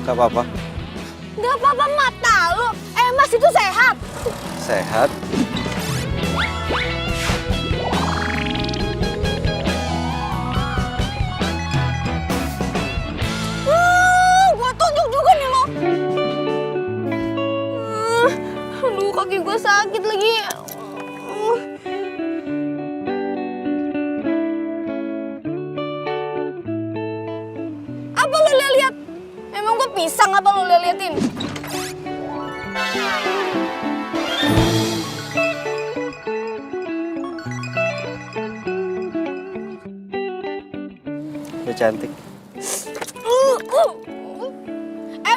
Gak apa-apa. Gak apa-apa mata lu. Mas itu sehat. Sehat? Gua tunjuk juga nih lo. Aduh kaki gua sakit lagi. Apa lo lihat? Emang gua pisang apa lo liatin? Lu cantik.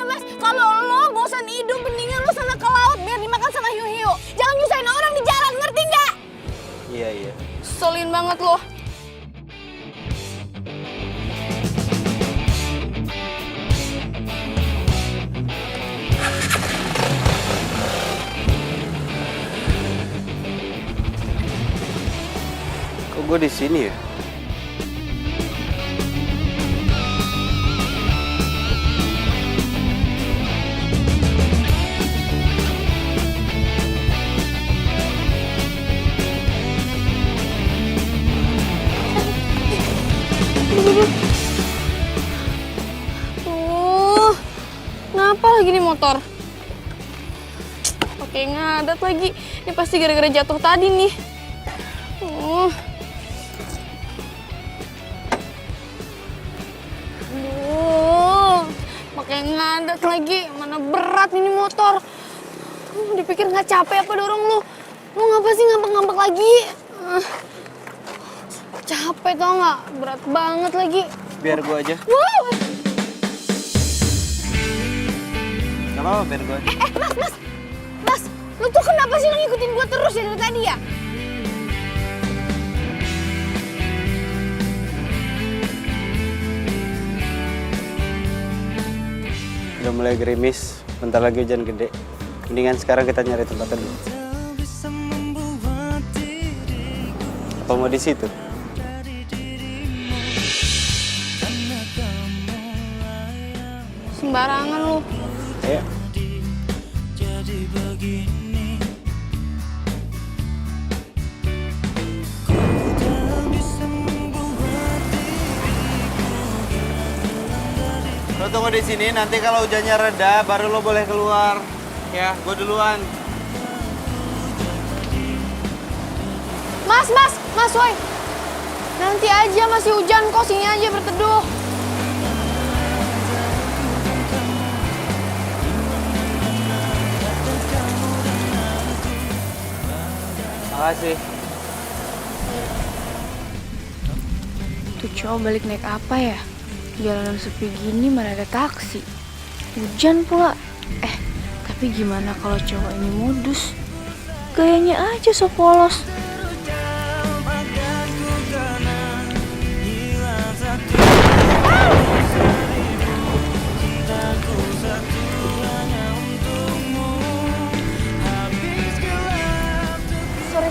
Mas, kalau lo bosan hidup, mendingan lo sana ke laut biar dimakan sama hiu-hiu. Jangan nyusahin orang di jalan, ngerti nggak? Iya, iya. Selin banget lo. Kok gue di sini ya? Kenapa lagi nih motor? Oke, ngadat lagi. Ini pasti gara-gara jatuh tadi nih. Pakai ngadat lagi. Mana berat ini motor. Dipikir nggak capek apa dorong lu? Lu ngapa sih ngambek-ngambek lagi? Capek tau nggak? Berat banget lagi. Biar gue aja. Wow. Gak apa-apa, biar gue aja. Mas, lu tuh kenapa sih ngikutin gua terus ya dari tadi ya? Udah mulai gerimis, bentar lagi hujan gede. Mendingan sekarang kita nyari tempat teduh. Apa mau di situ? Sembarangan lu. Ayo. Lo tunggu di sini, nanti kalau hujannya reda, baru lo boleh keluar. Ya, gue duluan. Mas, woi. Nanti aja masih hujan kok, sini aja berteduh. Makasih. Tuh cowok balik naik apa ya? Jalanan sepi gini mana ada taksi. Hujan pula. Tapi gimana kalau cowok ini modus? Gayanya aja so polos.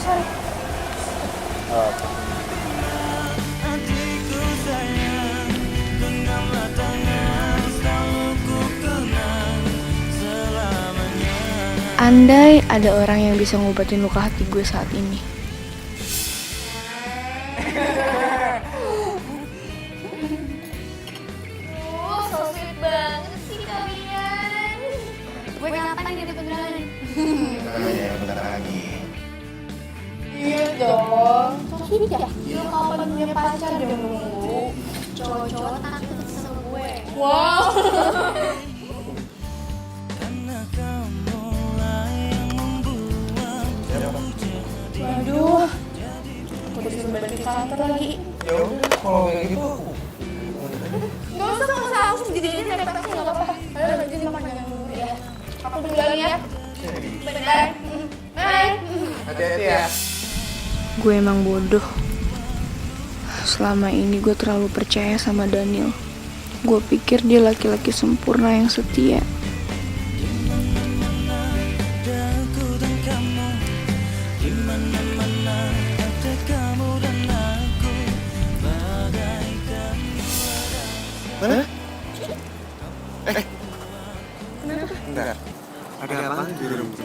Sorry. Oh. Andai ada orang yang bisa ngobatin luka hati gue saat ini. So sweet banget sih kalian. Gue kapan jadi beneran? Bentar lagi. Iya dong. So sweet ya? Lu kapan punya pacar dong? Cowok-cowok takut sama gue. Wow. Waduh, aku disuruh balik ke kantor lagi. Ya udah, kalau kayak gitu. Gak usah, aku sendiri naik taksi gak apa-apa. Ayo lanjutin makan dulu ya. Aku duluan ya. Bentar. Bye. Hati-hati ya. Gue emang bodoh. Selama ini gue terlalu percaya sama Daniel. Gue pikir dia laki-laki sempurna yang setia. Mana? Enggak. Ada apa di rumah?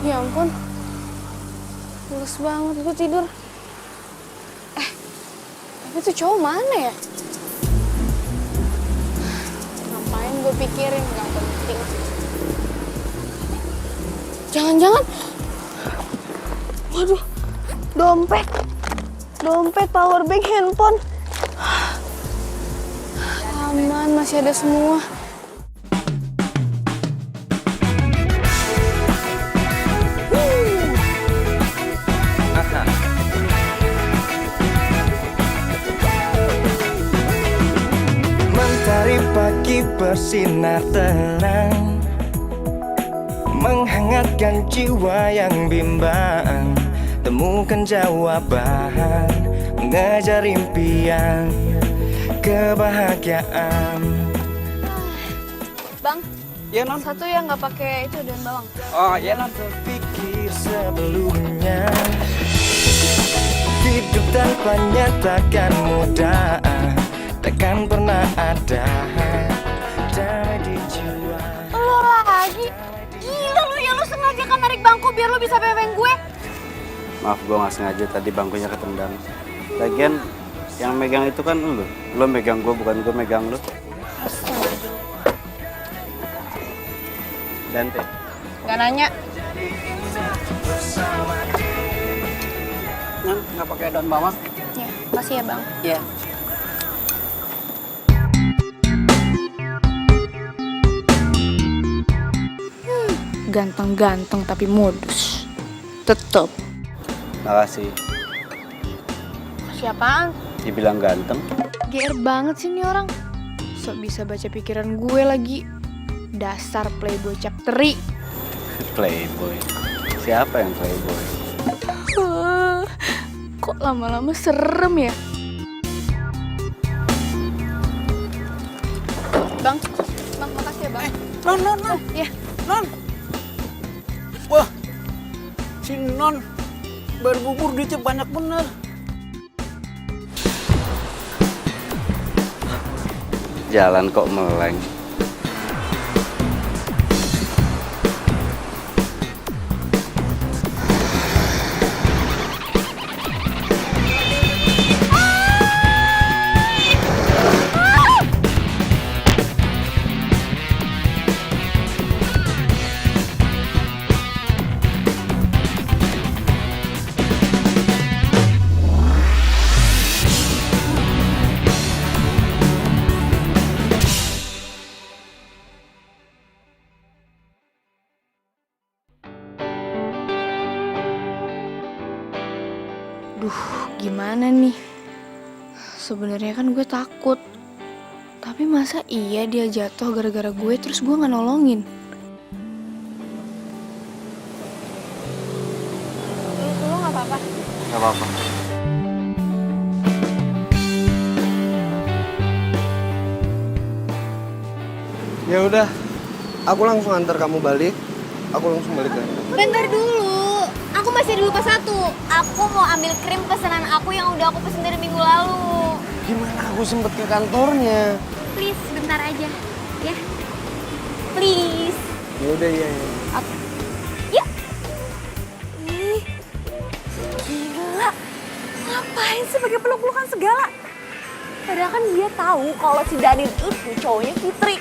Ya ampun, mulus banget gue tidur. Tapi tuh cowok mana ya? Ngapain gue pikirin, gak penting. Jangan-jangan, waduh, dompet, powerbank, handphone. Aman, masih ada semua. Mentari pagi bersinar terang, menghangatkan jiwa yang bimbang. Temukan jawaban, mengejar impian, kebahagiaan. Bang, Iya non. satu yang nggak pakai itu daun bawang. Oh iya non. Terpikir sebelumnya, hidup tanpanya takkan mudah, takkan pernah ada damai di jiwa. Lo lagi? Gila lu ya, lu sengaja kan narik bangku biar lu bisa pepeng gue. Maaf, gue nggak sengaja tadi bangkunya ketendang. Lagian yang megang itu kan lu. Lu megang gue, bukan gue megang lu. Dante. Gak nanya. Non, nggak pakai daun bawang? Ya, makasih ya bang. Iya. Ganteng-ganteng tapi modus. Tetep. Makasih. Siapaan? Dibilang ganteng. GR banget sih nih orang. Sok bisa baca pikiran gue lagi. Dasar playboy capteri. Playboy. Siapa yang playboy? Kok lama-lama serem ya? Bang, makasih ya bang. Non. Ya. Non. Wah, si Non berbubur duitnya banyak bener. Jalan kok meleng. Duh, gimana nih? Sebenarnya kan gue takut. Tapi masa iya dia jatuh gara-gara gue terus gue nggak nolongin? Lu nggak apa-apa? Gak apa-apa. Ya udah, aku langsung antar kamu balik. Aku langsung balik kan. Bentar dulu, aku masih ada lupa satu. Aku mau ambil krim pesanan aku yang udah aku pesen dari minggu lalu. Gimana aku sempet ke kantornya? Please, bentar aja, ya. Please. Ya udah iya. Yuk. Ih, gila. Ngapain sih pakai peluk-pelukan segala? Padahal kan dia tahu kalau si Danin itu cowoknya Fitri.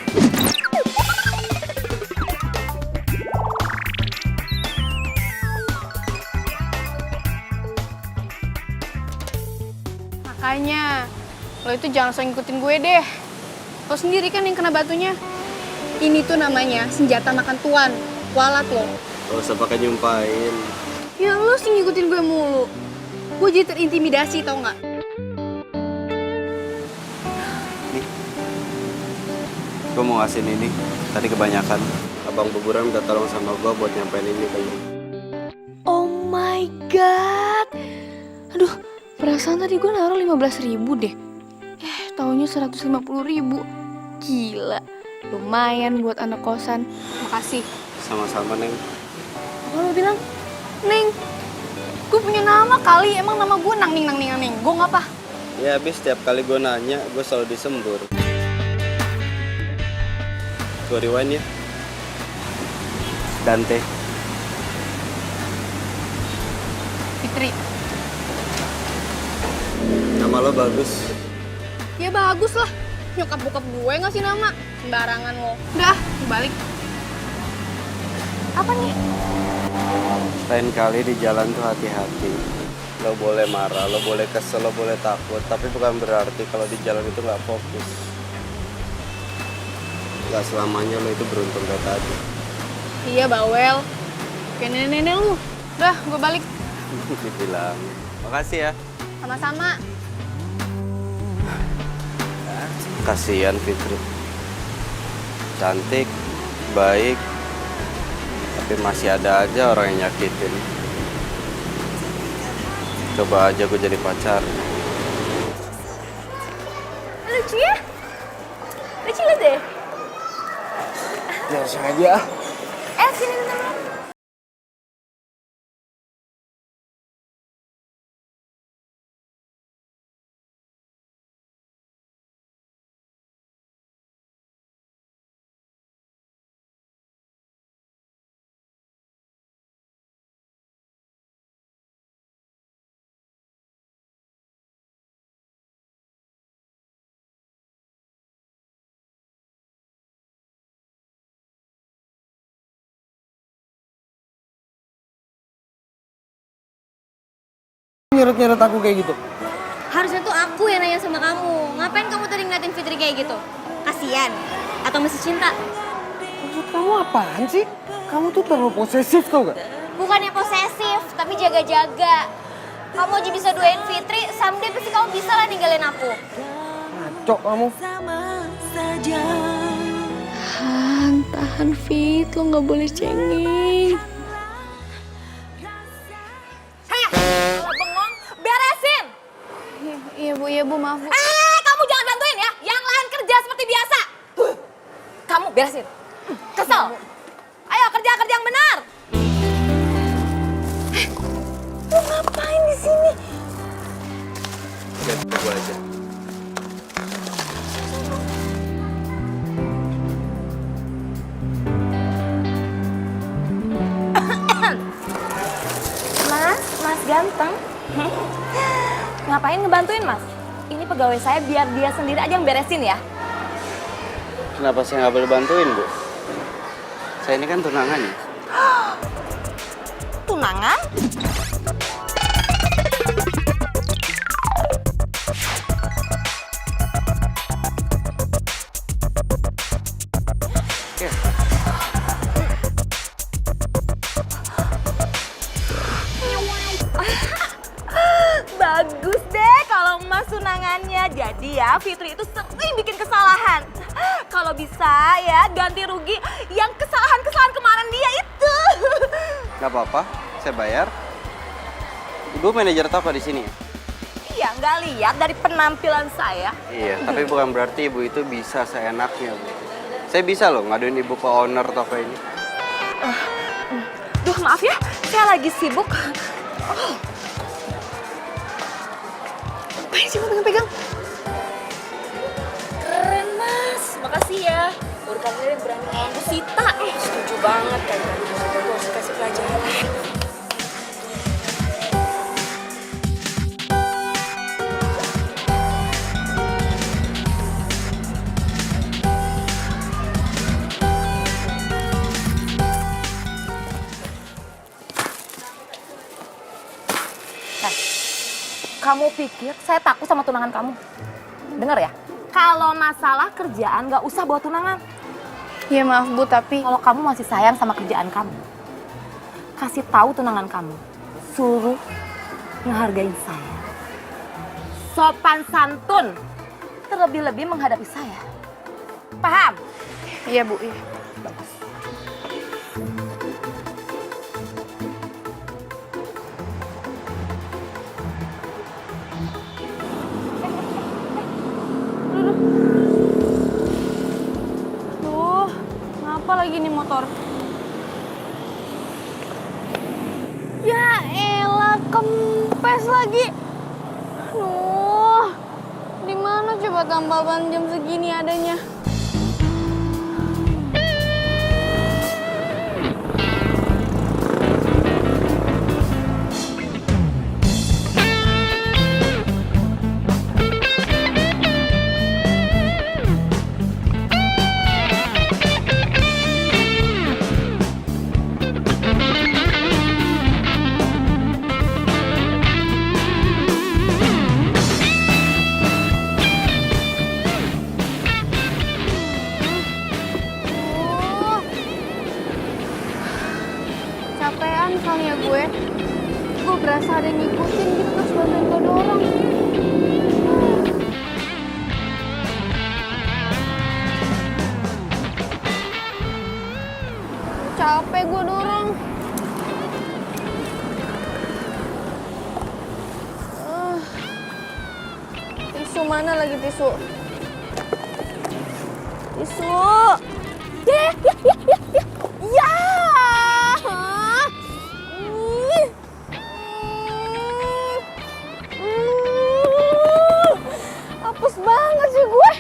Makanya, lo itu jangan langsung ngikutin gue deh. Lo sendiri kan yang kena batunya. Ini tuh namanya senjata makan tuan. Kualat lo. Gak usah pakai nyumpahin. Ya lo sih ngikutin gue mulu. Gue jadi terintimidasi tau gak? Gue mau ngasih ini. Tadi kebanyakan. Abang Buburan minta tolong sama gue buat nyampein ini ke lu. Oh my god. Aduh, perasaan tadi gue naruh 15.000 deh. Taunya 150.000. Gila, lumayan buat anak kosan. Makasih. Sama-sama, Neng. Apa lo bilang? Neng, gue punya nama kali. Emang nama gue Nang Ning. Gue ngapa? Ya habis setiap kali gue nanya, gue selalu disembur. Gue rewind ya. Dante. Fitri. Nama lo bagus. Ya bagus lah. Nyokap bokap gue ngasih nama. Sembarangan lo. Udah, balik. Apa nih? Lain kali di jalan tuh hati-hati. Lo boleh marah, lo boleh kesel, lo boleh takut. Tapi bukan berarti kalau di jalan itu nggak fokus. Gak selamanya lo itu beruntung kayak tadi. Iya, bawel. Kayak nenek-nenek lu. Udah, gue balik. Dibilang. Makasih ya. Sama-sama. Kasihan Fitri. Cantik, baik, tapi masih ada aja orang yang nyakitin. Coba aja gue jadi pacar. Lucu ya? Lucu liat deh. Ya sengaja. Sini bentar. Nyeret-nyeret aku kayak gitu. Harusnya tuh aku yang nanya sama kamu. Ngapain kamu tadi ngeliatin Fitri kayak gitu? Kasian? Atau masih cinta? Maksud kamu apaan sih? Kamu tuh terlalu posesif tau gak? Bukannya posesif, tapi jaga-jaga. Kamu aja bisa duain Fitri, someday pasti kamu bisa lah ninggalin aku. Ngaco kamu. Tahan Fit, lo gak boleh cengeng. Heh, kalau bengong, beresin! Iya bu, maaf bu. Kamu jangan bantuin ya, yang lain kerja seperti biasa. Kamu beresin. Kesel. Ayo kerja yang benar. Lu ngapain di sini? Ganti gue aja. Mas ganteng. Ngapain ngebantuin mas? Ini pegawai saya biar dia sendiri aja yang beresin ya. Kenapa saya nggak boleh bantuin, Bu? Saya ini kan tunangannya. Tunangan? Oke. Bagus deh kalau emas tunangannya. Jadi ya Fitri itu sering bikin kesalahan. Kalau bisa ya ganti rugi yang kesalahan-kesalahan kemarin dia itu. Nggak apa-apa, saya bayar. Ibu manajer apa di sini? Iya, nggak lihat dari penampilan saya. Iya, tapi bukan berarti ibu itu bisa seenaknya, Bu. Saya bisa loh ngaduin ibu ke owner toko ini. Duh, maaf ya, saya lagi sibuk. Ngapain sih kamu pegang-pegang? Keren mas, makasih ya. Baru kali ini berani ngomong Sita. Setuju banget kan tadi gue harus kasih pelajaran. Kamu pikir saya takut sama tunangan kamu? Dengar ya, kalau masalah kerjaan nggak usah bawa tunangan. Ya maaf bu, tapi Kalau kamu masih sayang sama kerjaan kamu, kasih tahu tunangan kamu, suruh ngehargain saya. Sopan santun, terlebih-lebih menghadapi saya. Paham? Iya Bu, iya. Duh, ngapa lagi nih motor? Ya elah, kempes lagi. Aduh, di mana coba tambal ban jam segini adanya? Capean kali ya gue. Gue berasa ada yang ngikutin gitu terus bantuin gue dorong. Capek gue dorong. Tisu mana lagi tisu? Tisu. Ya, ya, ya, ya, ya. Ya. Ih. Apes banget sih gue.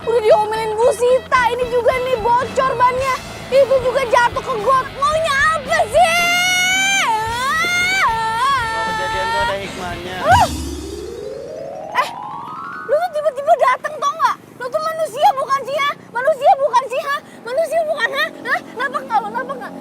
Udah diomelin Bu Sita, ini juga nih bocor bannya. Itu juga jatuh ke got. Maunya apa sih? Kalau kejadian tuh ada hikmahnya. Lu tuh tiba-tiba datang tau nggak? Lu tuh manusia bukan sih ha? Manusia bukan sih ha? Manusia bukan ha? Hah? Kenapa nggak lo? Kenapa nggak?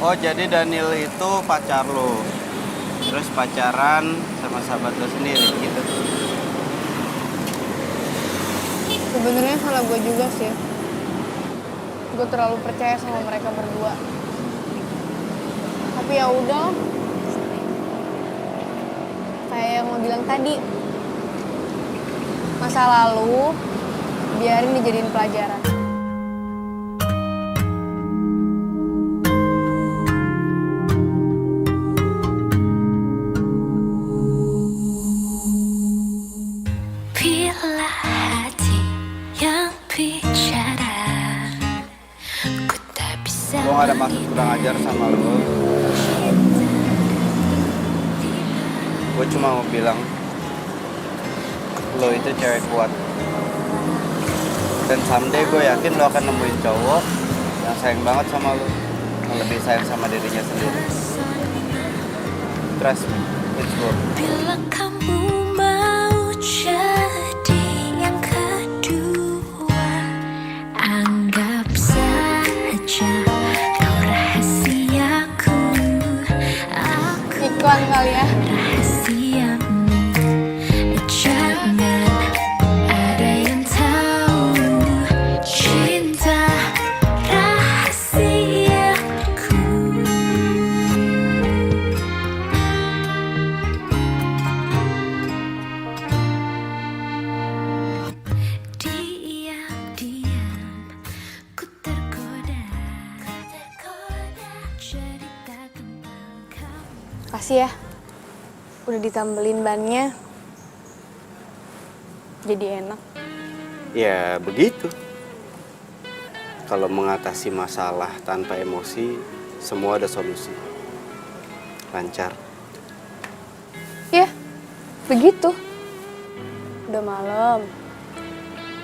Oh, jadi Daniel itu pacar lo. Terus pacaran sama sahabat lo sendiri gitu. Sebenarnya salah gue juga sih. Gue terlalu percaya sama mereka berdua. Tapi ya udah. Kayak yang lo bilang tadi. Masa lalu biarin dijadiin pelajaran. Bila hati yang bicara, ku tak bisa. Gue gak ada maksud kurang ajar sama lo. Gue cuma mau bilang lo itu cewek kuat. Dan someday gue yakin lo akan nemuin cowok yang sayang banget sama lo, yang lebih sayang sama dirinya sendiri. Trust me, let's go. Bila kamu mau jadi yang kedua, anggap saja kau rahasiaku. Aku Iklan kali ya. rahasiamu. Jangan ada yang tahu cinta rahasiaku. Diam-diam ku tergoda jadi tak kenal kamu. Kasih ya. Udah ditambelin bannya. Jadi enak. Ya begitu. Kalau mengatasi masalah tanpa emosi, semua ada solusi. Lancar. Ya, begitu. Udah malam.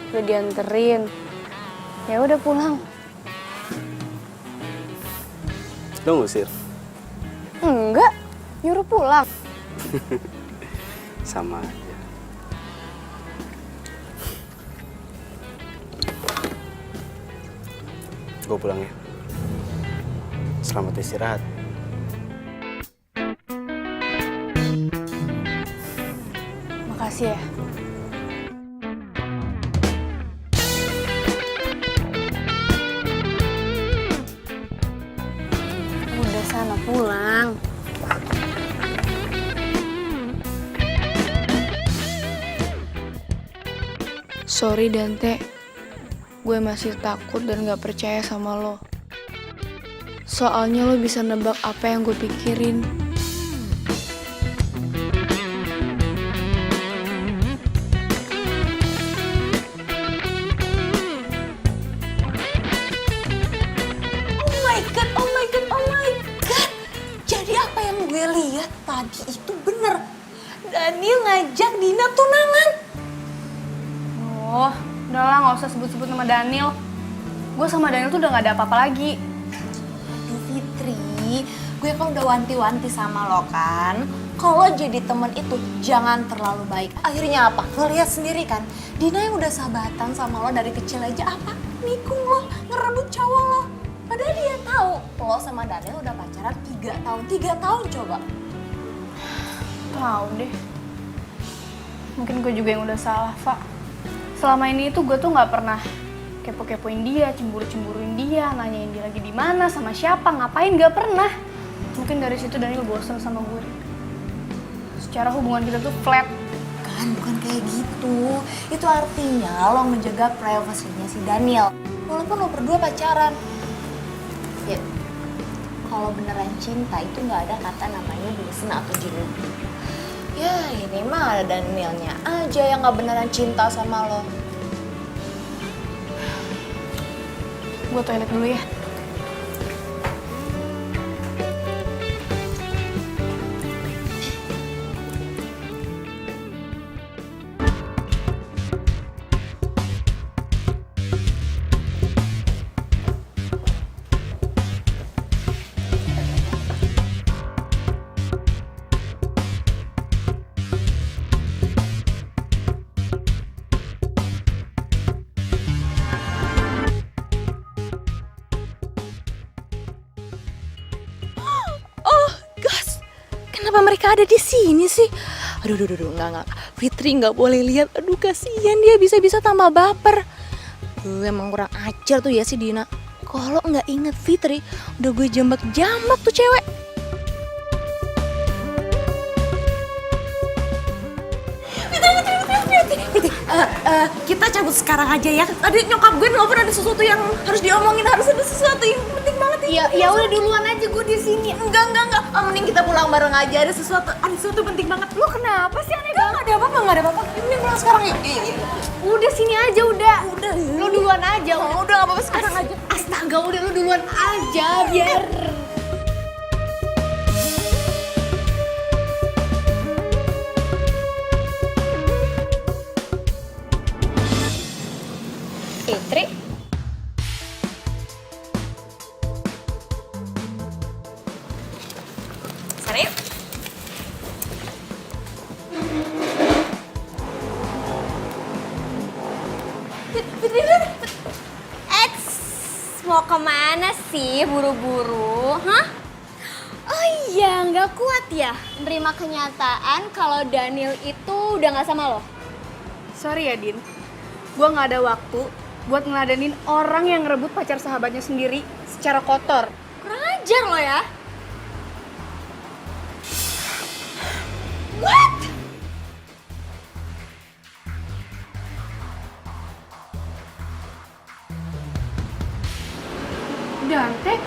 Udah dianterin. Ya udah pulang. Lo ngusir? Enggak, nyuruh pulang. Sama aja. Gue pulang ya. Selamat istirahat. Makasih ya. Udah sana pulang. Sorry Dante, gue masih takut dan gak percaya sama lo. Soalnya lo bisa nebak apa yang gue pikirin. Oh my god, oh my god, oh my god. Jadi apa yang gue lihat tadi itu bener. Daniel ngajak Dina tunangan. Oh, udahlah gak usah sebut-sebut nama Daniel. Gue sama Daniel tuh udah gak ada apa-apa lagi. Aduh Fitri, gue kan udah wanti-wanti sama lo kan. Kalau jadi temen itu jangan terlalu baik. Akhirnya apa? Lo lihat sendiri kan. Dina yang udah sahabatan sama lo dari kecil aja apa? Nikung lo, ngerebut cowok lo. Padahal dia tahu lo sama Daniel udah pacaran 3 tahun. 3 tahun coba. Tahu deh. Mungkin gue juga yang udah salah, Pak. Selama ini tuh gue tuh nggak pernah kepo-kepoin dia, cemburu-cemburuin dia, nanyain dia lagi di mana, sama siapa, ngapain, nggak pernah. Mungkin dari situ Daniel bosan sama gue. Secara hubungan kita tuh flat. Kan bukan kayak gitu. Itu artinya lo menjaga privasinya si Daniel. Walaupun lo berdua pacaran. Ya, kalau beneran cinta itu nggak ada kata namanya bosan atau jenuh. Ya ini mah ada Danielnya aja yang nggak beneran cinta sama lo. Gue toilet dulu ya. ada di sini sih? Aduh, enggak. Fitri nggak boleh lihat. Aduh, kasihan dia bisa-bisa tambah baper. Emang kurang ajar tuh ya si Dina. Kalau nggak inget Fitri, udah gue jambak-jambak tuh cewek. Kita cabut sekarang aja ya. Tadi nyokap gue nelfon ada sesuatu yang harus diomongin, harus ada sesuatu yang penting banget ya. Ya udah duluan aja gue di sini. Enggak. Mending kita pulang bareng aja. Ada sesuatu penting banget. Lo kenapa sih aneh banget? Enggak ada apa-apa. Mending pulang sekarang yuk. Udah sini aja udah. Lo duluan aja. Udah enggak apa-apa sekarang aja. Astaga, udah lo duluan aja biar. Fitri? Sana yuk. Fitri, mau kemana sih buru-buru? Hah? Oh iya, nggak kuat ya menerima kenyataan kalau Daniel itu udah nggak sama lo? Sorry ya, Din. Gue gak ada waktu buat ngeladenin orang yang ngerebut pacar sahabatnya sendiri secara kotor. Kurang ajar lo ya. What? Dante?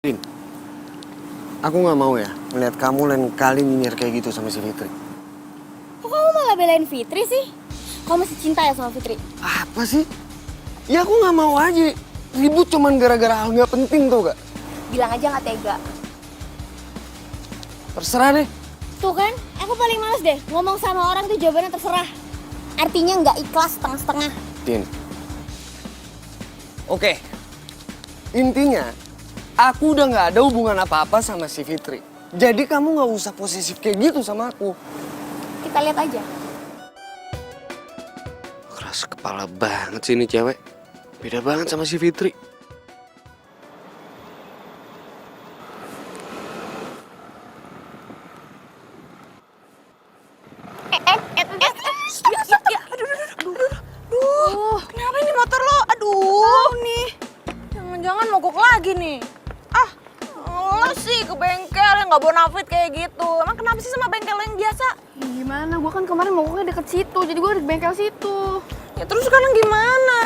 Din, aku nggak mau ya melihat kamu lain kali nyinyir kayak gitu sama si Fitri. Kok kamu malah belain Fitri sih? Kamu masih cinta ya sama Fitri? Apa sih? Ya aku nggak mau aja. Ribut cuman gara-gara hal nggak penting tuh gak? Bilang aja nggak tega. Terserah deh. Tuh kan, aku paling males deh ngomong sama orang tuh jawabannya terserah. Artinya nggak ikhlas setengah-setengah. Din. Oke. Intinya, aku udah nggak ada hubungan apa-apa sama si Fitri. Jadi kamu nggak usah posesif kayak gitu sama aku. Kita lihat aja. Keras kepala banget sih ini cewek. Beda banget sama si Fitri. Aduh, kenapa ini motor lo? Aduh, nih. Jangan-jangan mogok lagi nih. Ah, lo sih ke bengkel yang nggak bonafit kayak gitu. Emang kenapa sih sama bengkel yang biasa? Gimana? Gue kan kemarin mogoknya deket situ, jadi gue di bengkel situ. Ya terus sekarang gimana?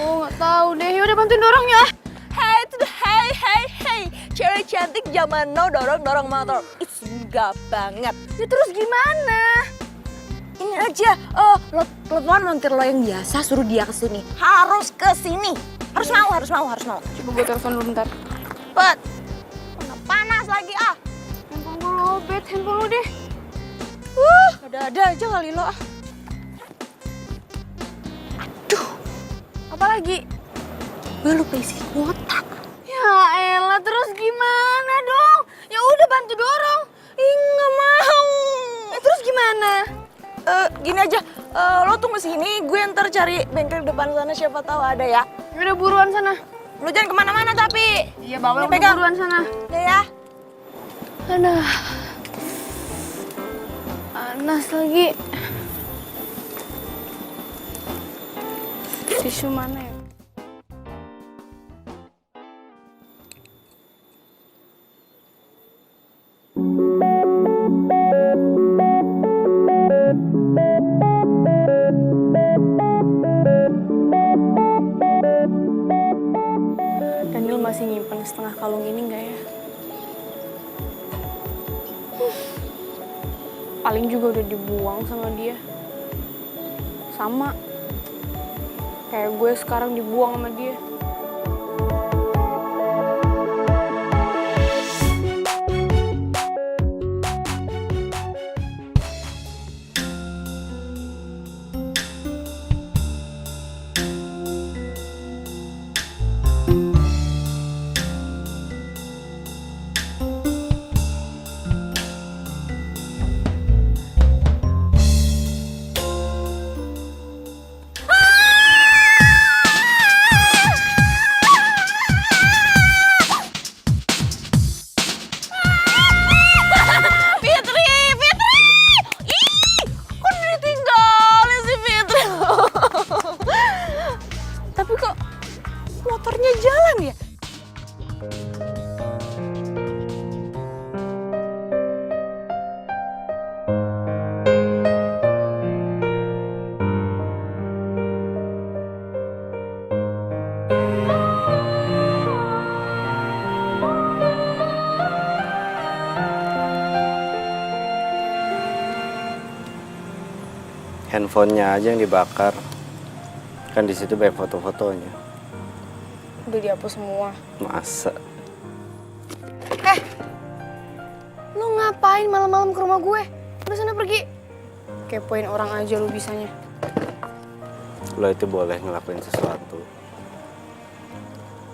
Oh, nggak tahu deh. Yaudah bantuin dorong ya. Hey, cewek cantik zaman now dorong motor. It's enggak banget. Ya terus gimana? Ini aja, lo telepon montir lo yang biasa, suruh dia kesini. Harus kesini. Harus mau. Coba gue telepon dulu bentar. Cepet. Udah panas lagi ah. Telepon dulu. lowbat handphone lu deh. Ada-ada aja kali lo. Apa lagi? Gue lupa isi kuota. Ya elah, terus gimana dong? Ya udah bantu dorong. Ih, nggak mau. Terus gimana? Gini aja, lo tunggu sini, gue ntar cari bengkel depan sana siapa tahu ada ya. Udah buruan sana. Lo jangan kemana-mana tapi. Iya, bawa Ini pegang. buruan sana. Ya ya. Aduh. Panas lagi. Tisu mana ya? Daniel masih nyimpen setengah kalung ini nggak ya? Paling juga udah dibuang sama dia. Sama. Kayak gue sekarang dibuang sama dia. Tapi kok motornya jalan ya? Handphonenya aja yang dibakar. Kan di situ banyak foto-fotonya. Udah dihapus semua. Masa? Lu ngapain malam-malam ke rumah gue? Udah sana pergi. Kepoin orang aja lu bisanya. Lo itu boleh ngelakuin sesuatu.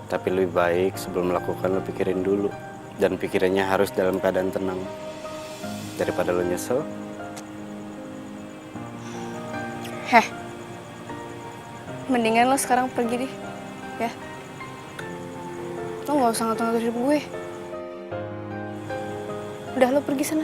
Tapi lebih baik sebelum melakukan lo pikirin dulu. Dan pikirannya harus dalam keadaan tenang. Daripada lo nyesel. Mendingan lo sekarang pergi deh. Ya. Lo gak usah ngatur-ngatur hidup gue. Udah, lo pergi sana.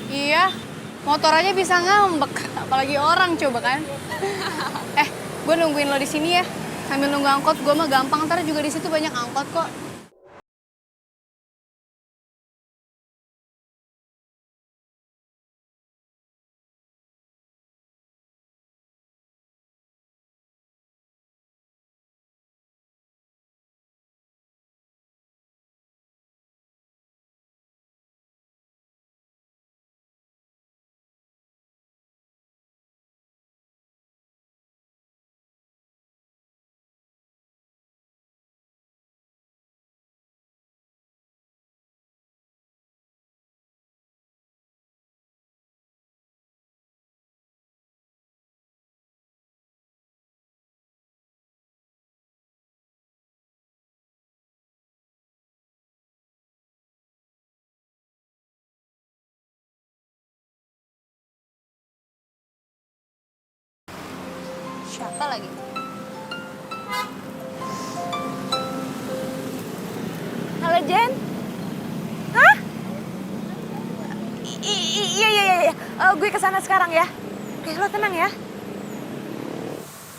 Iya, motor aja bisa ngambek, apalagi orang coba kan. Gue nungguin lo di sini ya. Sambil nunggu angkot, gue mah gampang, ntar juga di situ banyak angkot kok. Siapa lagi? Halo Jen? Hah? Iya. Gue kesana sekarang ya. Oke, lo tenang ya.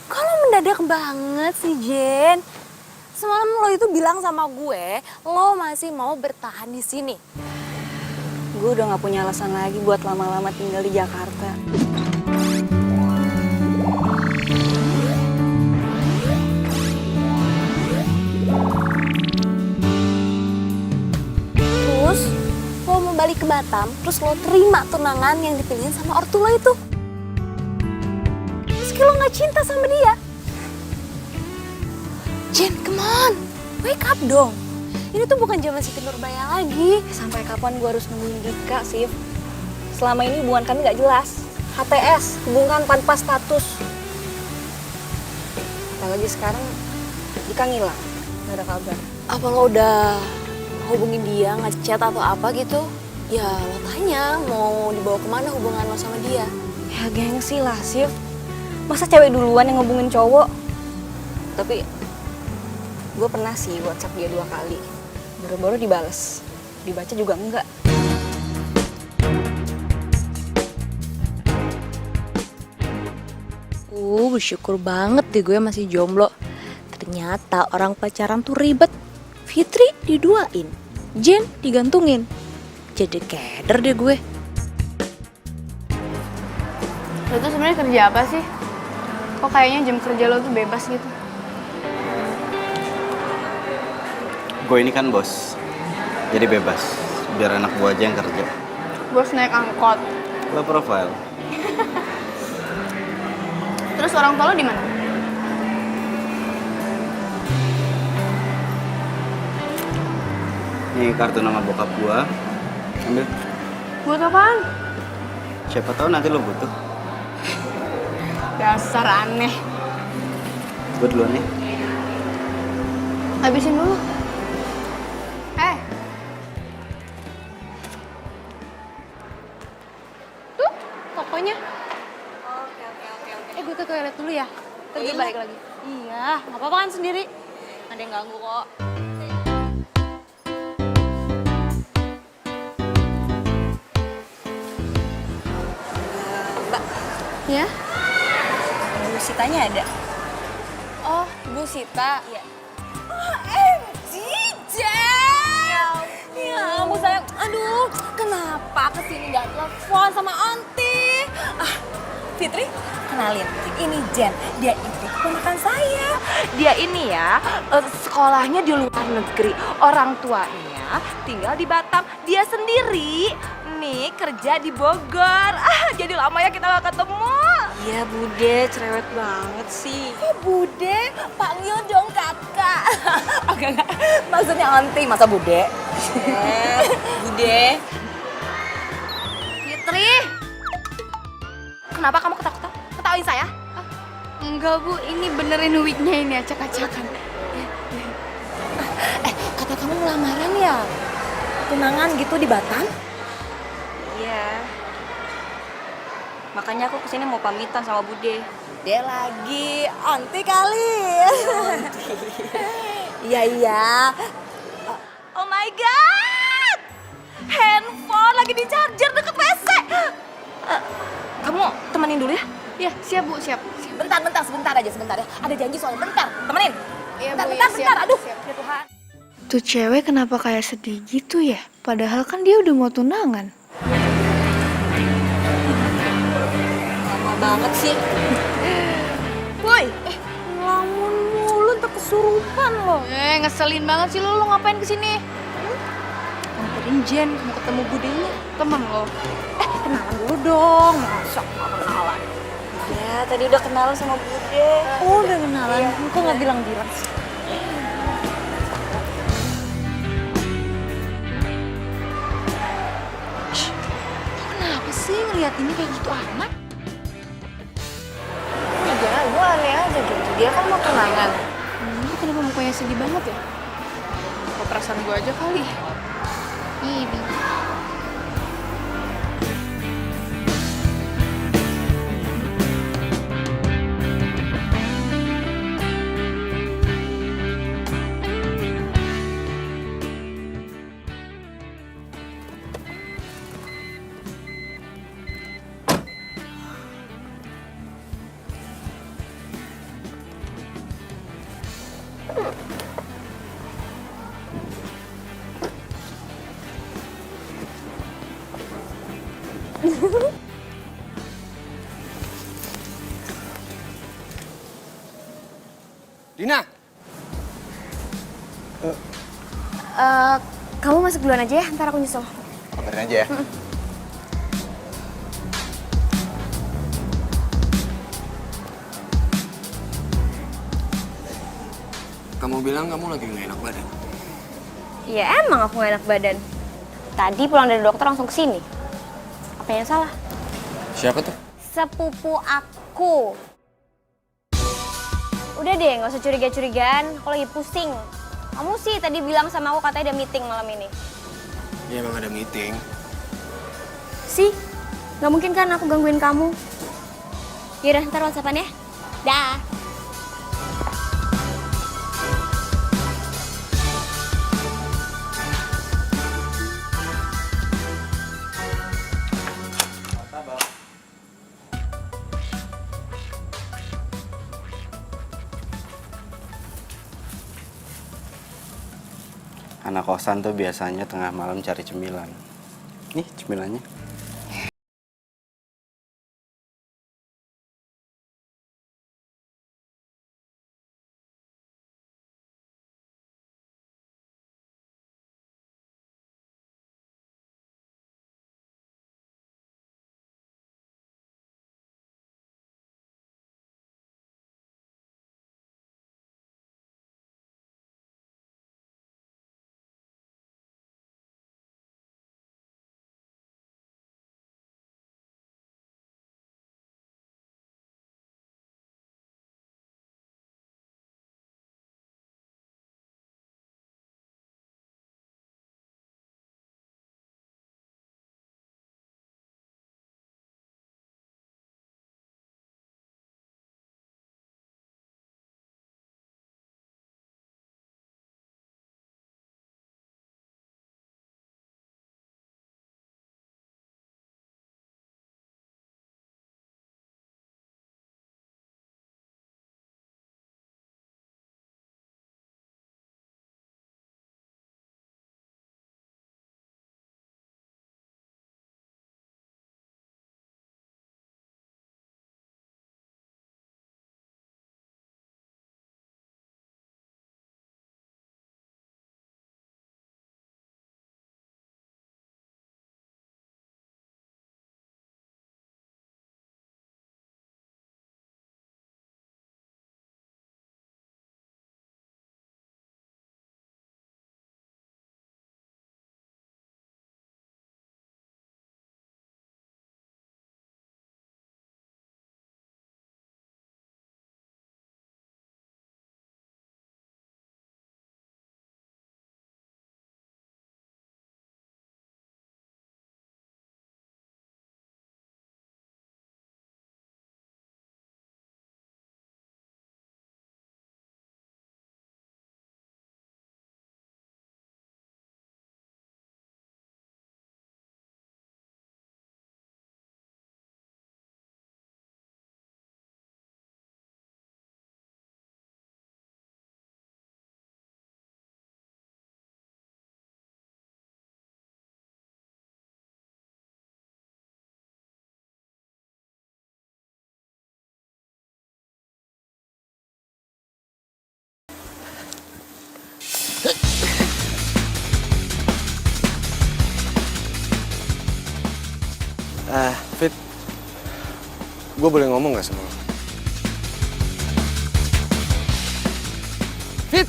Kok lo mendadak banget sih Jen? Semalam lo itu bilang sama gue, lo masih mau bertahan di sini. Gue udah gak punya alasan lagi buat lama-lama tinggal di Jakarta. Terus lo mau balik ke Batam, terus lo terima tunangan yang dipilihin sama ortu lo itu. Meski lo gak cinta sama dia. Jen, come on, wake up dong. Ini tuh bukan zaman Siti Nurbaya lagi. Sampai kapan gue harus nungguin Dika, Sif? Selama ini hubungan kami gak jelas. HTS, hubungan tanpa status. Apalagi sekarang Dika ngilang, gak ada kabar. Apa lo udah hubungin dia, ngechat atau apa gitu? Ya lo tanya mau dibawa kemana hubungan lo sama dia. Ya gengsi lah, Sif. Masa cewek duluan yang ngubungin cowok? Tapi gue pernah sih WhatsApp dia 2 kali. Baru-baru dibales. Dibaca juga enggak. Bersyukur banget deh gue masih jomblo. Ternyata orang pacaran tuh ribet. Fitri diduain, Jen digantungin. Jadi keder deh gue. Lo tuh sebenarnya kerja apa sih? Kok kayaknya jam kerja lo tuh bebas gitu? Gue ini kan bos, jadi bebas. Biar anak gue aja yang kerja. Bos naik angkot. Lo profile. Terus orang tua lo di mana? Ini kartu nama bokap gue. Ambil. Buat apaan? Siapa tahu nanti lo butuh. Dasar aneh. Gue duluan ya. Habisin dulu. Tuh, tokonya. Oke. Gue ke toilet dulu ya. Terus balik lagi. Iya, nggak apa-apa kan sendiri. Ada yang ganggu kok. Ya? Bu Sitanya ada. Oh, Bu Sita. Iya. OMG, Jen! Ya ampun sayang, aduh kenapa kesini gak telepon sama Onti? Fitri, kenalin, ini Jen, dia itu keponakan saya. Dia ini ya sekolahnya di luar negeri, orang tuanya tinggal di Batam, dia sendiri nih kerja di Bogor. Jadi lama ya kita gak ketemu. Iya Bude, cerewet banget sih. Kok Bude? Panggil dong kakak. Oke, enggak, maksudnya Onti, masa Bude? Bude. Fitri, kenapa kamu ketawa-ketawa? Ketawain saya? Enggak Bu, ini benerin wignya ini acak-acakan. Kata kamu lamaran ya? Tunangan gitu di Batam? Iya. Makanya aku kesini mau pamitan sama Bude. Dia lagi, Onti kali. Iya. Oh my god, handphone lagi di charger deket WC. temanin dulu ya. Ya, siap Bu, siap. Sebentar aja ya. Ada janji soalnya, bentar. Temenin. Iya, bentar, Bu, bentar, ya, bentar. siap, Aduh, siap. ya Tuhan. Tuh cewek kenapa kayak sedih gitu ya? Padahal kan dia udah mau tunangan. Lama banget sih. Woi, ngelamun mulu, ntar kesurupan lo. Ngeselin banget sih lo ngapain kesini? Nganterin Jen, mau ketemu budenya, temen lo. Kenalan dulu dong. Masa nggak kenalan? Ya, tadi udah kenalan sama Bude. Oh, udah kenalan. Kok nggak bilang-bilang sih? Kenapa sih ngeliatinnya kayak gitu amat? Enggak, gue aneh aja gitu. Dia kan mau tunangan. Kenapa mukanya sedih banget ya? Apa perasaan gue aja kali? Ini. Dina, Kamu masuk duluan aja ya, ntar aku nyusul. kabarin aja ya. Kamu bilang kamu lagi gak enak badan. Ya emang aku gak enak badan. Tadi pulang dari dokter langsung kesini. Apa yang salah? Siapa tuh? Sepupu aku. Udah deh, gak usah curiga-curigaan. Aku lagi pusing. Kamu sih tadi bilang sama aku katanya ada meeting malam ini. Ya emang ada meeting. Sih, gak mungkin kan aku gangguin kamu. Yaudah, ntar whatsappan ya. Dah. Anak kosan tuh biasanya tengah malam cari cemilan. Nih cemilannya. Fit, gue boleh ngomong gak sama lo? Fit!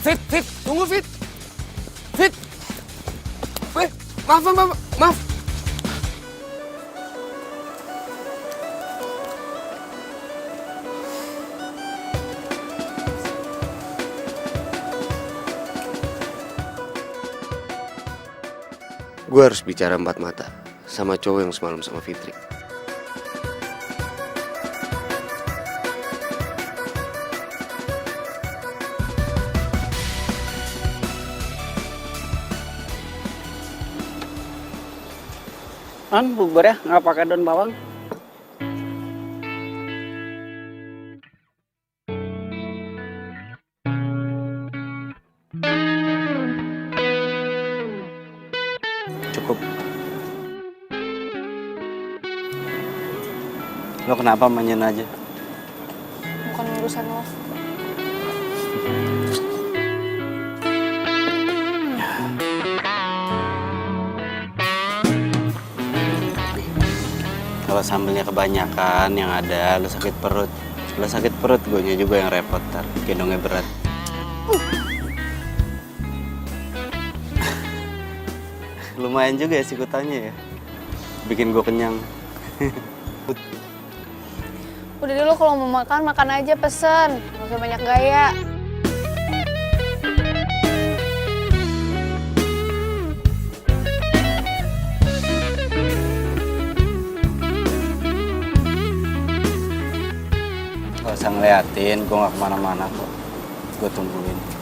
Fit, tunggu Fit! Fit! Maaf. Gue harus bicara empat mata sama cowok yang semalam sama Fitri. Bubur ya, nggak pakai daun bawang. Cukup. Lo kenapa manjain aja? Bukan urusan lo. Kalau sambelnya kebanyakan yang ada lo sakit perut. Lo sakit perut, gue juga yang repot ntar. Gendongnya berat. Lumayan juga ya si kutanya ya. Bikin gue kenyang. Udah dulu kalau mau makan, makan aja pesen. Gak usah banyak gaya. Gak usah ngeliatin, gue gak kemana-mana kok. Gue tungguin.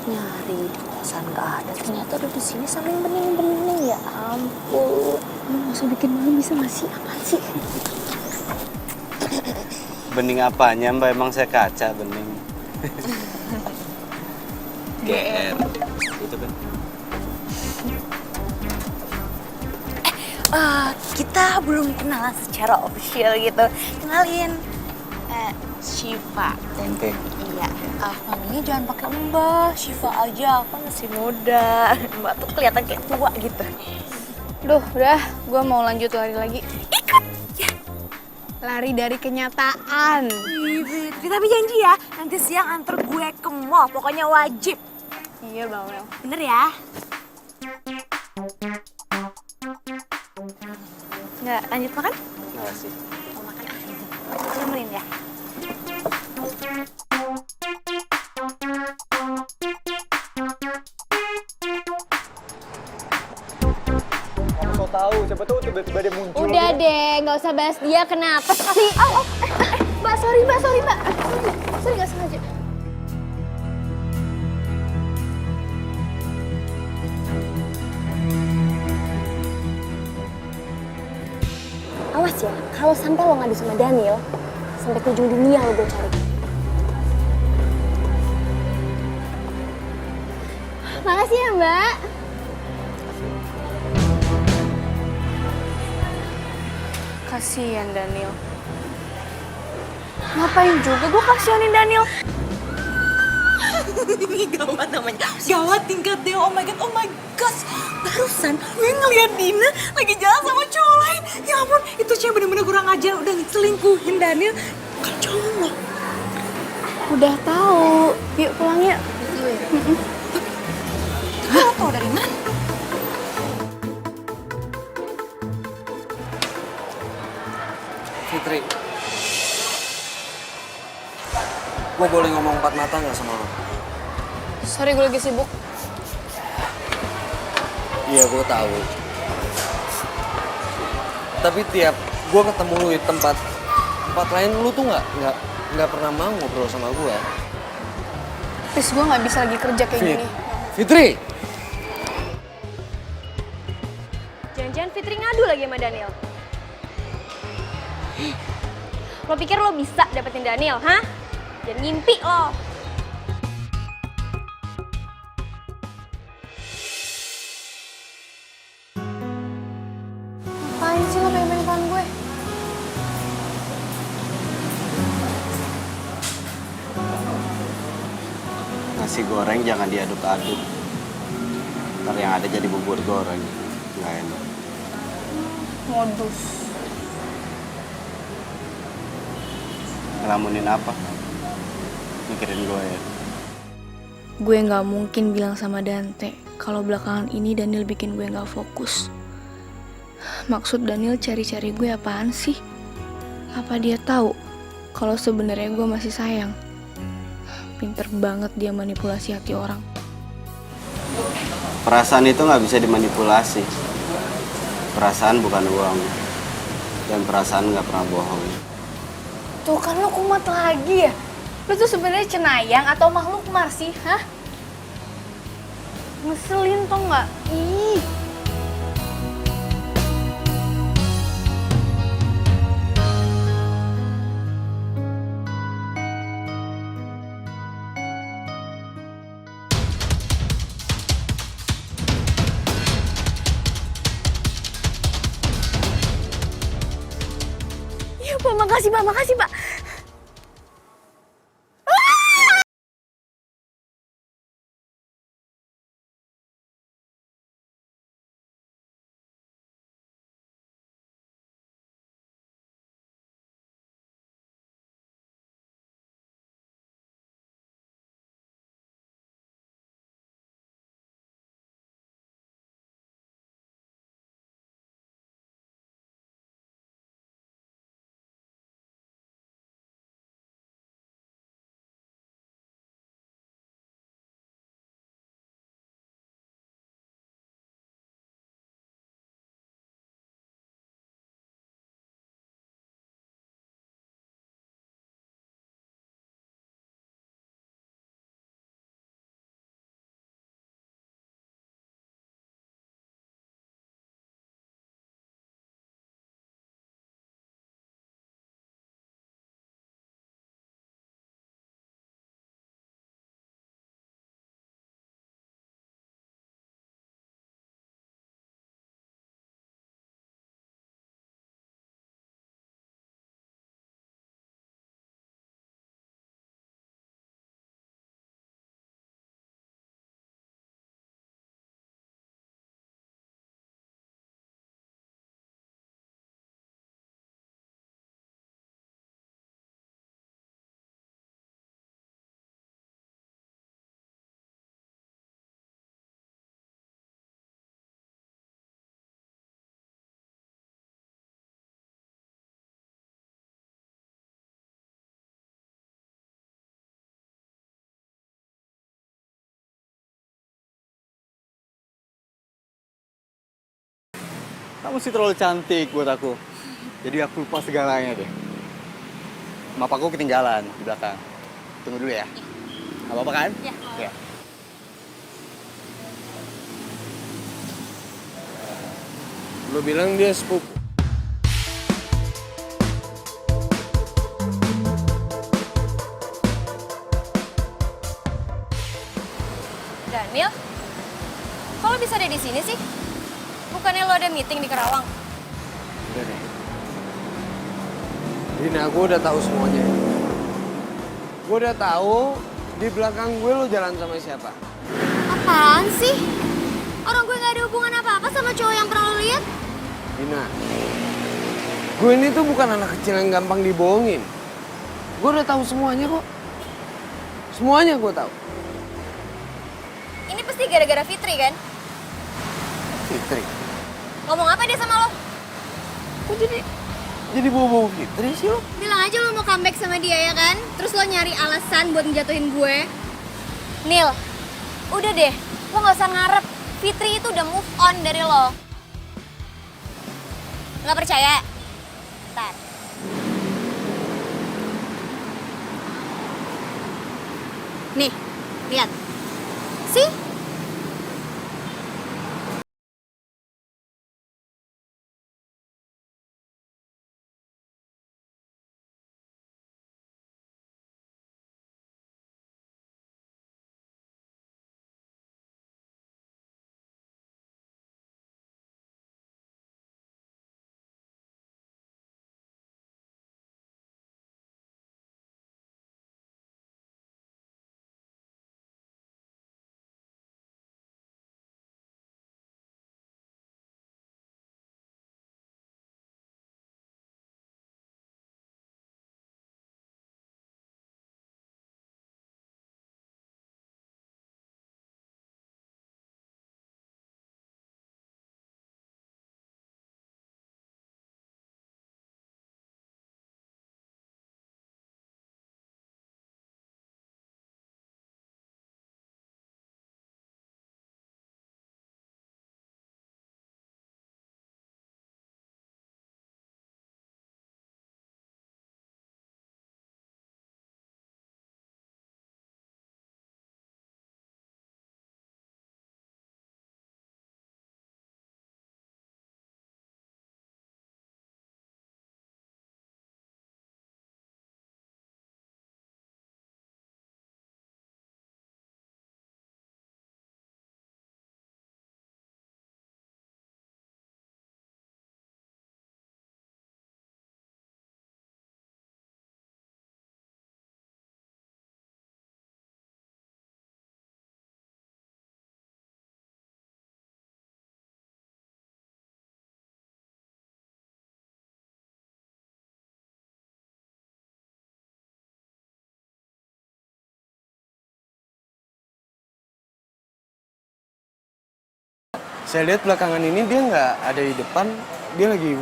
Nyari di kosan gak ada, ternyata udah di sini saling bening-bening. Ya ampun, lu gak usah bikin malu bisa gak sih? Apaan sih? Bening apanya mbak? Emang saya kaca bening. GR. Itu kan. Kita belum kenalan secara official gitu. Kenalin, Syifa. Tente. Iya, namanya jangan pakai Mbak, Syifa aja, aku masih muda. Mbak tuh kelihatan kayak tua gitu. Duh, udah. Gue mau lanjut lari lagi. Ikut! Ya. Lari dari kenyataan. Fitri, tapi janji ya, nanti siang antar gue ke mall, pokoknya wajib. Iya, Bawel. Bener ya? Nggak lanjut makan? Nggak sih. Mau makan ah? Aku nemenin ya. Kamu tahu, siapa tahu tiba-tiba dia muncul. Udah deh, nggak usah bahas dia. Kenapa sih? Mbak, sorry mbak. Sorry nggak sengaja. Awas ya, kalau sampai lo ngadu sama Daniel, sampai ke ujung dunia lo gue cari. Makasih ya mbak. Kasian Daniel. Ngapain juga gue kasihanin Daniel? Gawat namanya, gawat tingkat deh, oh my god. Barusan gue ngeliat Dina lagi jalan sama cowok lain. Ya ampun, itu cewek bener-bener kurang ajar, udah selingkuhin Daniel. Bukan cowok lo. Udah tahu. Yuk pulang yuk. Lo tau dari mana? Fitri, gue boleh ngomong empat mata gak sama lo? Sorry gue lagi sibuk. Iya, gue tahu. Tapi tiap gue ketemu lu di tempat lain, lu tuh nggak pernah mau ngobrol sama gue. Please, gue nggak bisa lagi kerja kayak gini. Fitri! Jangan-jangan Fitri ngadu lagi sama Daniel. Lo pikir lo bisa dapetin Daniel, hah? Jangan ngimpi lo. sih lo main pelan gue? Nasi goreng jangan diaduk-aduk. Ntar yang ada jadi bubur goreng. Nggak enak. Modus. Ngelamunin apa? Mikirin gue ya. Gue nggak mungkin bilang sama Dante kalau belakangan ini Daniel bikin gue nggak fokus. Maksud Daniel cari-cari gue apaan sih? Apa dia tahu kalau sebenarnya gue masih sayang? Pinter banget dia manipulasi hati orang. Perasaan itu nggak bisa dimanipulasi. Perasaan bukan uang. Dan perasaan nggak pernah bohong. Tuh kan lo kumat lagi ya. Lo tuh sebenarnya cenayang atau makhluk Mars sih, hah? Ngeselin tau nggak? Ih. Ya Pak, makasih Pak, makasih Pak. Kamu sih terlalu cantik buat aku. Jadi aku lupa segalanya deh. Map aku ketinggalan di belakang. Tunggu dulu ya. Gak apa-apa kan? Iya. Ya. Lo bilang dia sepupu. Daniel, kok lo bisa ada di sini sih? Bukannya lo ada meeting di Kerawang? Udah deh. Dina, gue udah tahu semuanya. Gue udah tahu di belakang gue lo jalan sama siapa. Apaan sih? Orang gue gak ada hubungan apa-apa sama cowok yang pernah lo lihat. Dina, gue ini tuh bukan anak kecil yang gampang dibohongin. Gue udah tahu semuanya kok. Semuanya gue tahu. Ini pasti gara-gara Fitri kan? Fitri. Ngomong apa dia sama lo? Kok jadi bobo Fitri sih lo? Bilang aja lo mau comeback sama dia ya kan? Terus lo nyari alasan buat ngejatuhin gue. Nil, udah deh, lo gak usah ngarep. Fitri itu udah move on dari lo. Gak percaya? Ntar. Nih, lihat. Sih? Saya lihat belakangan ini dia nggak ada di depan, dia lagi...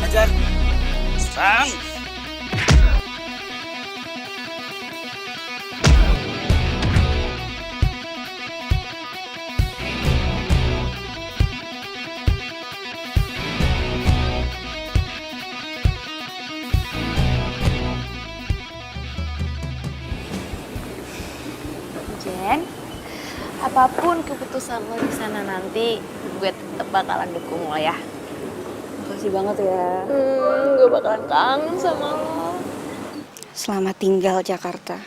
Ajar. Serang. Jen, apapun keputusan lo di sana nanti, gue tetap bakalan dukung lo ya. Makasih banget ya. Gue bakalan kangen sama lo. Selamat tinggal Jakarta.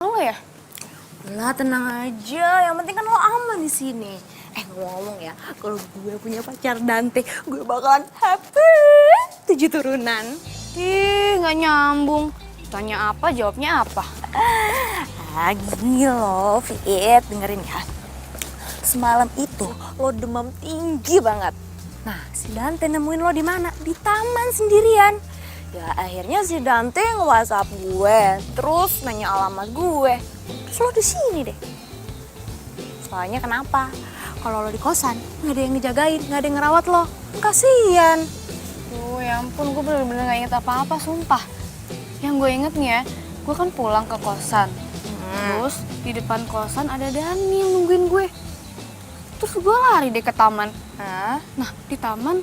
Lo ya? Lah tenang aja, yang penting kan lo aman di sini. Ngomong ya, kalau gue punya pacar Dante, gue bakalan happy 7 turunan. Ih, nggak nyambung. Tanya apa, jawabnya apa? Gini loh, Fit, dengerin ya. Semalam itu lo demam tinggi banget. Nah, si Dante nemuin lo di mana? Di taman sendirian. Ya akhirnya si Dante nge-WhatsApp gue, terus nanya alamat gue. Terus lo di sini deh. Soalnya kenapa? Kalau lo di kosan, nggak ada yang ngejagain, nggak ada yang ngerawat lo. Kasian. Duh, ya ampun, gue bener-bener gak inget apa-apa, sumpah. Yang gue inget nih ya, gue kan pulang ke kosan. Terus di depan kosan ada Dani yang nungguin gue. Terus gue lari deh ke taman. Nah, di taman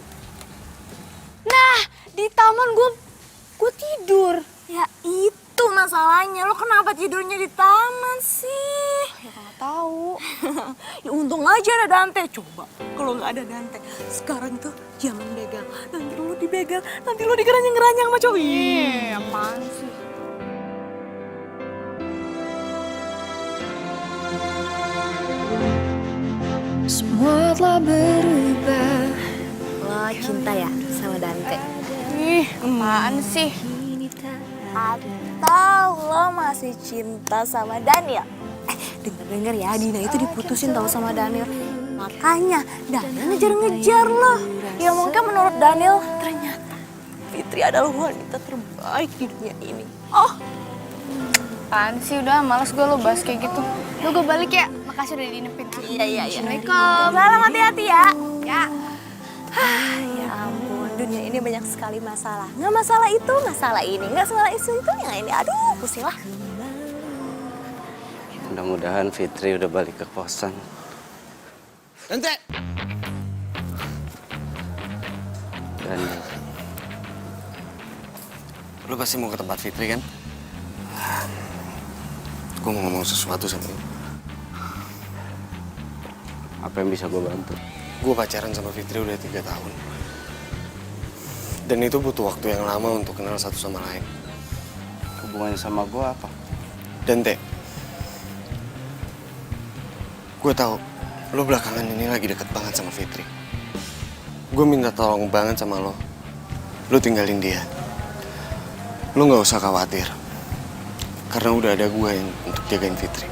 gue tidur. Ya itu masalahnya, lo kenapa tidurnya di taman sih? Ya gak tahu. Ya untung aja ada Dante. Coba kalau nggak ada Dante, sekarang tuh zaman begal. Nanti lo dibegal, nanti lo digeranyang-geranyang sama cowok. Apaan sih? Semua telah berubah. Lo cinta ya sama Dante? Ih, apaan sih? Atau lo masih cinta sama Daniel? Denger-denger ya, Dina itu diputusin tau sama Daniel. Makanya Daniel ngejar-ngejar lo. Ya mungkin menurut Daniel, ternyata Fitri adalah wanita terbaik di dunia ini. Oh, Apaan sih, udah males gue lo bahas kayak gitu. Udah gue balik ya, makasih udah diinepin. iya. Assalamualaikum. Salam hati-hati ya. Ya. Ya ampun, dunia ini banyak sekali masalah. Nggak masalah itu, masalah ini. Nggak masalah itu, yang ini. Aduh, pusing lah. Mudah-mudahan Fitri udah balik ke kosan. Dante! Dan Lo pasti mau ke tempat Fitri kan? Gue mau ngomong sesuatu sama lo. apa yang bisa gue bantu? Gue pacaran sama Fitri udah 3 tahun. Dan itu butuh waktu yang lama untuk kenal satu sama lain. Hubungannya sama gue apa? Dante, gue tahu lo belakangan ini lagi deket banget sama Fitri. Gue minta tolong banget sama lo. Lo tinggalin dia. Lo nggak usah khawatir. Karena udah ada gue yang untuk jagain Fitri.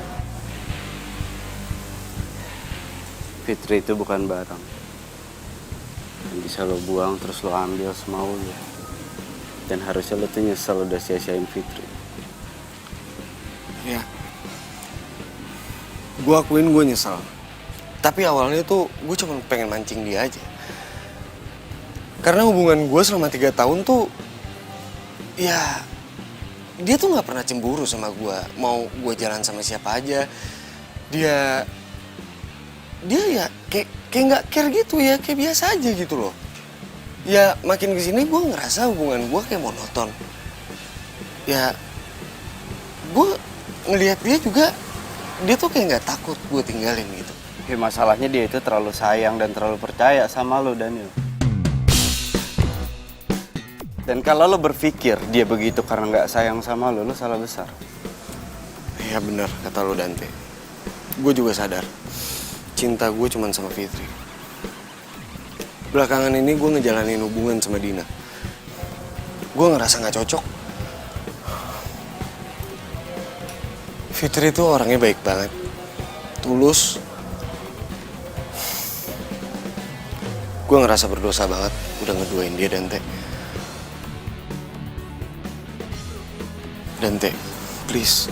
Fitri itu bukan barang yang bisa lo buang terus lo ambil semaunya. Dan harusnya lo tuh nyesel udah sia-siain Fitri. Ya, gue akuin gue nyesel. Tapi awalnya tuh gue cuma pengen mancing dia aja. Karena hubungan gue selama 3 tahun tuh, ya dia tuh nggak pernah cemburu sama gue. Mau gue jalan sama siapa aja, dia ya kayak nggak care gitu ya, kayak biasa aja gitu loh. Ya makin kesini gue ngerasa hubungan gue kayak monoton. Ya gue ngelihat dia juga, dia tuh kayak nggak takut gue tinggalin gitu. Ya masalahnya dia itu terlalu sayang dan terlalu percaya sama lo, Daniel. Dan kalau lo berpikir dia begitu karena nggak sayang sama lo salah besar. Iya benar kata lo Dante. Gue juga sadar cinta gue cuman sama Fitri. Belakangan ini gue ngejalanin hubungan sama Dina. Gue ngerasa nggak cocok. Fitri tuh orangnya baik banget, tulus. Gue ngerasa berdosa banget udah ngeduain dia, Dante. Dante, please,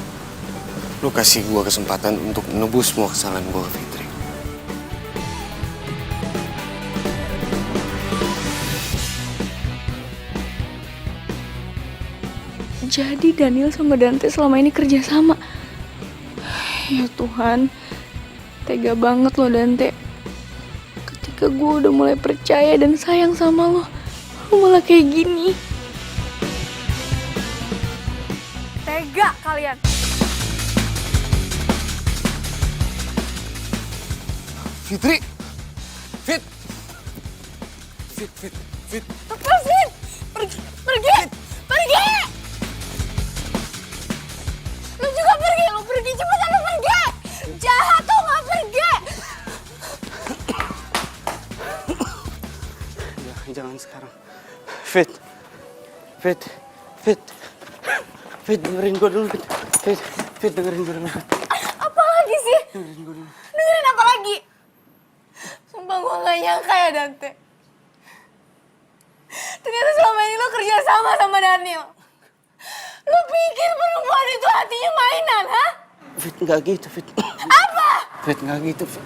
lu kasih gue kesempatan untuk menebus semua kesalahan gue ke Fitri. Jadi Daniel sama Dante selama ini kerja sama. Ya Tuhan, tega banget loh Dante. Ketika gue udah mulai percaya dan sayang sama lo malah kayak gini. Tega kalian. Fitri! Fit! Lepasin! Pergi! Pergi! Lu juga pergi! Lu pergi! Cepetan lu pergi! Jahat tuh nggak pergi! Jangan sekarang. Fit, dengerin gue dulu. Fit, dengerin gue dulu. Apa lagi sih? Dengerin apa lagi? Sumpah gue gak nyangka ya Dante. Ternyata selama ini lo kerja sama Daniel. Lo pikir perempuan itu hatinya mainan, ha? Fit, nggak gitu, Fit. Apa? Fit, nggak gitu, Fit.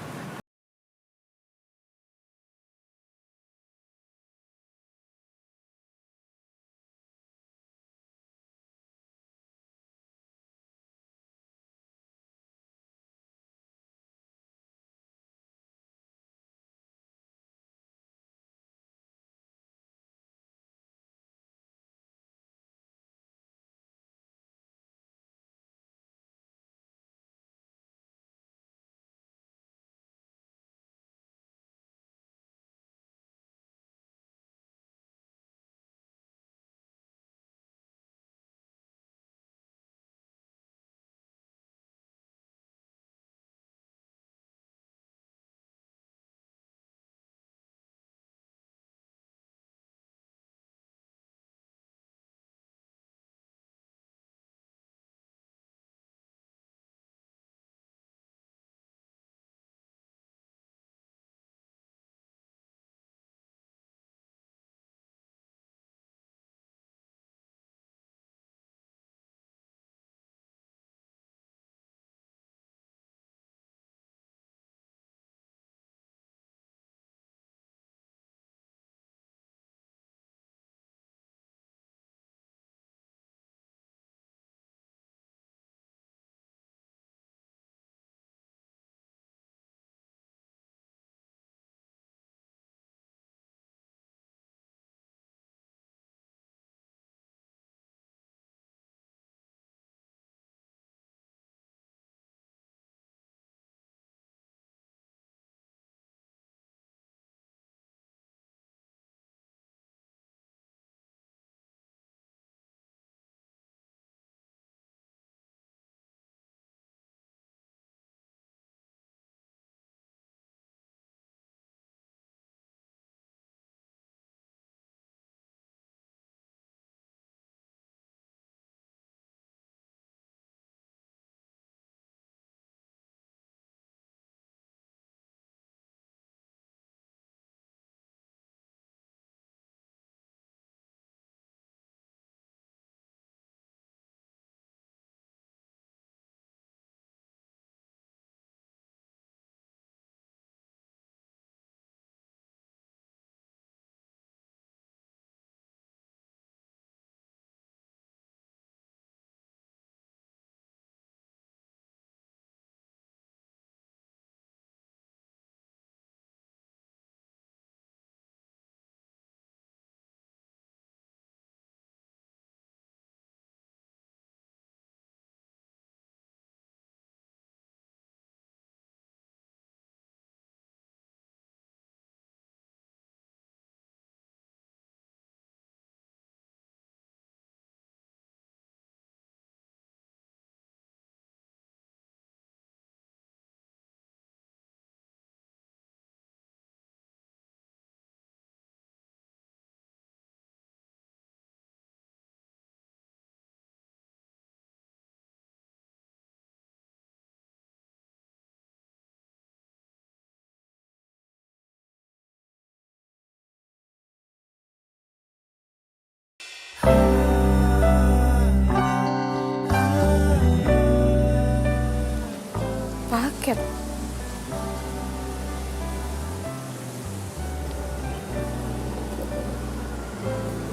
paket.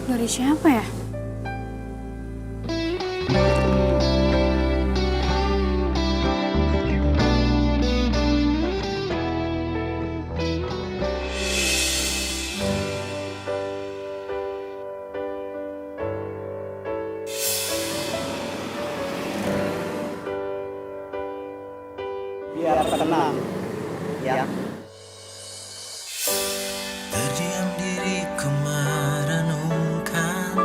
Dari siapa ya? Biar tenang. Ya. Terdiam diriku merenungkan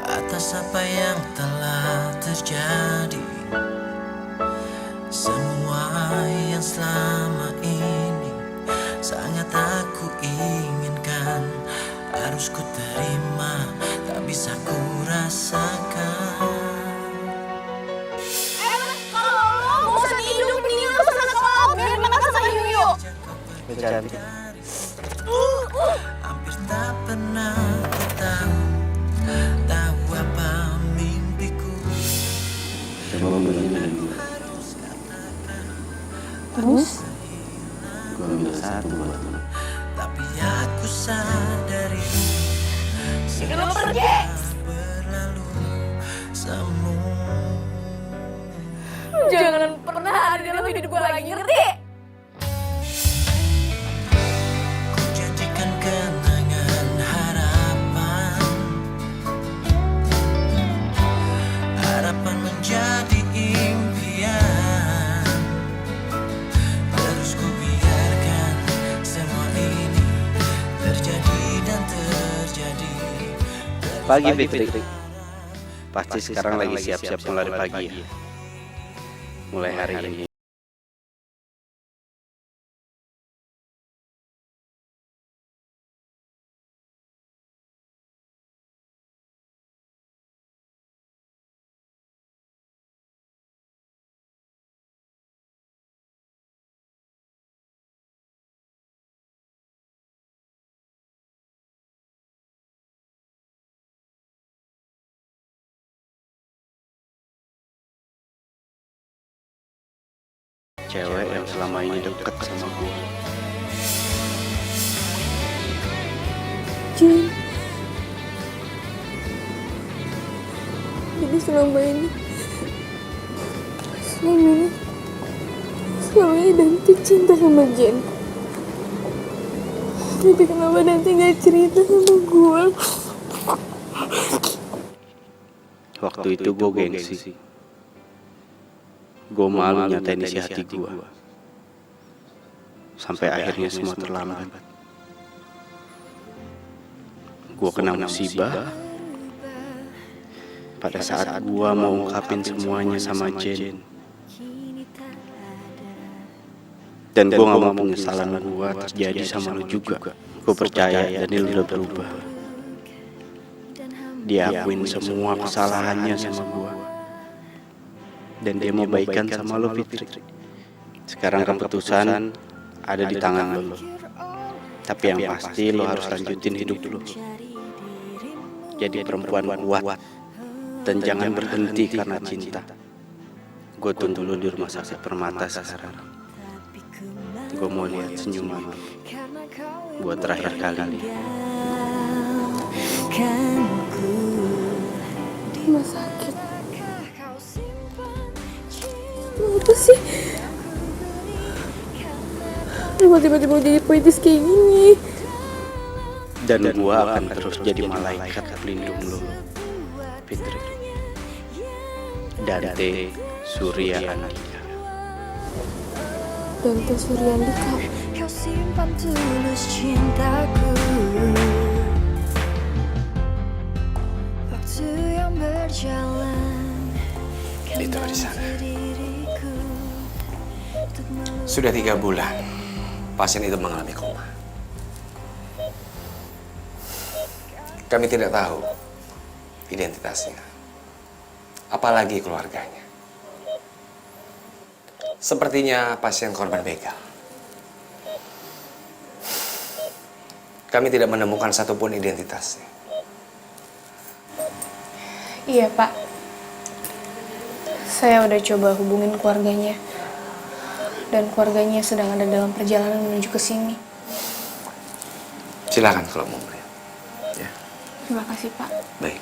atas apa yang telah terjadi. Semua yang selama ini sangat aku inginkan, harus ku terima, tak bisa ku rasakan. Cantik. Hampir tak pernah tahu apa mimpiku. Coba bilangnya dari gue. Terus? Gue ambil satu buat lo. Tapi aku sadari segala berlalu semua. Jangan pernah ada dalam hidup gue lagi, ngerti? Ku janjikan kenangan harapan, harapan menjadi impian. Terus ku biarkan semua ini terjadi dan terjadi. Pagi Fitri. Pasti sekarang lagi siap-siap mulai pagi ya. Mulai hari ini. Cewek yang selama ini deket sama gue. Jin. Jadi selama ini Dante cinta sama Jen. Tapi kenapa Dante gak cerita sama gue? Waktu itu gue gengsi. Gue malu nyatain isi hati gue. Sampai akhirnya semua terlambat. Gue kena musibah. Pada saat gue mau ungkapin semuanya sama Jen. Dan gue gak mau penyesalan gue terjadi sama lu juga. Gue percaya Daniel udah berubah. Dia akuin semua kesalahannya sama gue. Dan dia mau baikan sama lo Fitri. Sekarang keputusan ada di tangan lo. Tapi yang pasti lo harus lanjutin hidup lo. Jadi perempuan kuat. Dan jangan berhenti karena cinta. Gue tunggu lo di rumah sakit Permata sekarang. Gue mau lihat senyuman lo. Buat terakhir kali. Di rumah sakit. Apa sih? Kenapa tiba-tiba jadi puitis kayak gini? Dan gue akan terus jadi malaikat pelindung lo, Fitri. Dante Surya Andika. Dante Surya Andika. Kau simpan tulus cintaku, waktu yang berjalan. Itu di sana. Sudah 3 bulan, pasien itu mengalami koma. Kami tidak tahu identitasnya, apalagi keluarganya. Sepertinya pasien korban begal. Kami tidak menemukan satupun identitasnya. Iya, Pak. Saya udah coba hubungin keluarganya. Dan keluarganya sedang ada dalam perjalanan menuju ke sini. Silakan kalau mau melihat. Ya, Terima kasih, Pak. baik.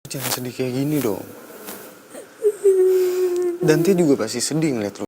Jangan sedih kayak gini dong. Dante juga pasti sedih ngeliat lo